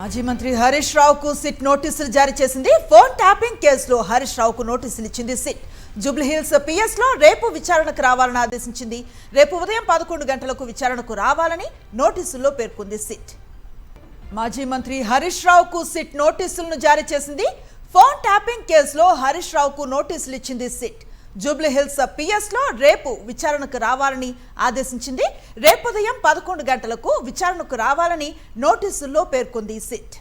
మాజీ మంత్రి హరీష్ రావుకు సిట్ నోటీసులు జారీ చేసింది. ఫోన్ ట్యాపింగ్ కేసులో హరీష్ రావుకు నోటీసులు ఇచ్చింది సిట్. జూబ్లీహిల్స్ పిఎస్ లో రేపు విచారణకు రావాలని ఆదేశించింది. రేపు ఉదయం 11 గంటలకు విచారణకు రావాలని నోటీసుల్లో పేర్కొంది సిట్. మాజీ మంత్రి హరీష్ రావుకు సిట్ నోటీసులను జారీ చేసింది. ఫోన్ ట్యాపింగ్ కేసులో హరీష్ రావుకు నోటీసులు ఇచ్చింది సిట్. జూబ్లీహిల్స్ పిఎస్ లో రేపు విచారణకు రావాలని ఆదేశించింది. రేపు ఉదయం 11 గంటలకు విచారణకు రావాలని నోటీసుల్లో పేర్కొంది సిట్.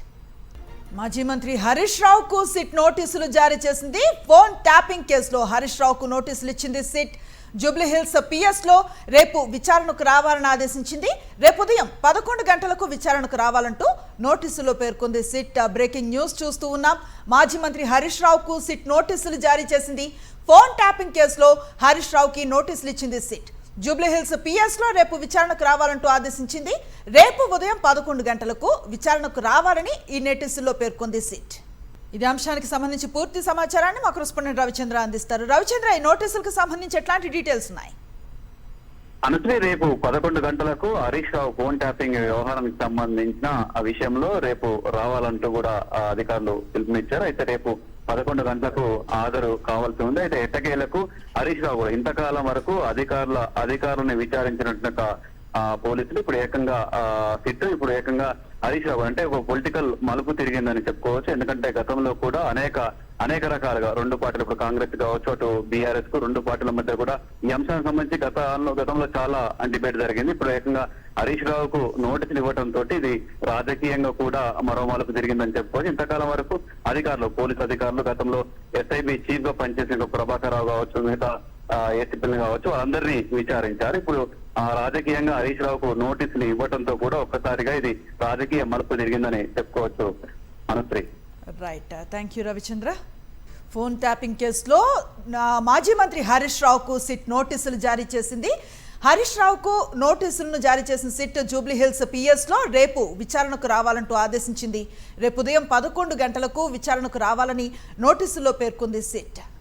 మాజీ మంత్రి హరీష్ రావుకు సిట్ నోటీసులు జారీ చేసింది. ఫోన్ ట్యాపింగ్ కేసులో హరీష్ రావుకు నోటీసులు ఇచ్చింది సిట్. జూబ్లీహిల్స్ పిఎస్ లో రేపు విచారణకు రావాలని ఆదేశించింది. రేపు ఉదయం 11 గంటలకు విచారణకు రావాలంటూ నోటీసులో పేర్కొంది సిట్. బ్రేకింగ్ న్యూస్ చూస్తూ ఉన్నాం. మాజీ మంత్రి హరీష్ రావుకు సిట్ నోటీసులు జారీ చేసింది. ఫోన్ ట్యాపింగ్ కేసులో హరీష్ రావుకి నోటీసులు ఇచ్చింది సిట్. జూబ్లీహిల్స్ పిఎస్ లో రేపు విచారణకు రావాలంటూ ఆదేశించింది. రేపు ఉదయం 11 గంటలకు విచారణకు రావాలని ఈ నోటీసుల్లో పేర్కొంది సిట్. ఇదే అంశానికి సంబంధించి పూర్తి సమాచారాన్ని మా కరెస్పాండెంట్ రవిచంద్ర అందిస్తారు. రవిచంద్ర, ఈ నోటీసులకు సంబంధించి ఎట్లాంటి డీటెయిల్స్ ఉన్నాయి? అనుశ్రీ, రేపు 11 గంటలకు హరీష్ రావు ఫోన్ ట్యాపింగ్ వ్యవహారానికి సంబంధించిన ఆ విషయంలో రేపు రావాలంటూ కూడా అధికారులు పిలుపునిచ్చారు. అయితే రేపు 11 గంటలకు హాజరు కావాల్సి ఉంది. అయితే ఎట్టకేలకు హరీష్ రావు కూడా ఇంతకాలం వరకు అధికారులను విచారించినట్టుగా పోలీసులు ఇప్పుడు ఏకంగా సిట్ ఇప్పుడు ఏకంగా హరీష్ రావు అంటే ఒక పొలిటికల్ మలుపు తిరిగిందని చెప్పుకోవచ్చు. ఎందుకంటే గతంలో కూడా అనేక రకాలుగా రెండు పార్టీలు, ఇప్పుడు కాంగ్రెస్ కావచ్చు, అటు బీఆర్ఎస్ కు రెండు పార్టీల మధ్య కూడా ఈ అంశానికి సంబంధించి గతంలో చాలా డిబేట్ జరిగింది. ఇప్పుడు ఏకంగా హరీష్ రావుకు నోటీసులు ఇవ్వడంతో ఇది రాజకీయంగా కూడా మరో మలుపు తిరిగిందని చెప్పుకోవచ్చు. ఇంతకాలం వరకు పోలీసు అధికారులు గతంలో ఎస్ఐబి చీఫ్ గా పనిచేసిన ప్రభాకర్ రావు కావచ్చు, మిగతా ఏసీపీలు కావచ్చు, వాళ్ళందరినీ విచారించారు. ఇప్పుడు రాజకీయంగా హరీష్ రావుకు నోటీసులు ఇవ్వడంతో కూడా ఒక్కసారిగా ఇది రాజకీయ మలుపు తిరిగిందని చెప్పుకోవచ్చు. Anusri, right, thank you Ravichandra. Phone tapping కేసులో మాజీ మంత్రి హరీష్ రావుకు సిట్ నోటీసులు జారీ చేసింది. హరీష్ రావుకు నోటీసులను జారీ చేసిన సిట్ జూబ్లీహిల్స్ పిఎస్ లో రేపు విచారణకు రావాలంటూ ఆదేశించింది. రేపు ఉదయం 11 గంటలకు విచారణకు రావాలని నోటీసుల్లో పేర్కొంది సిట్.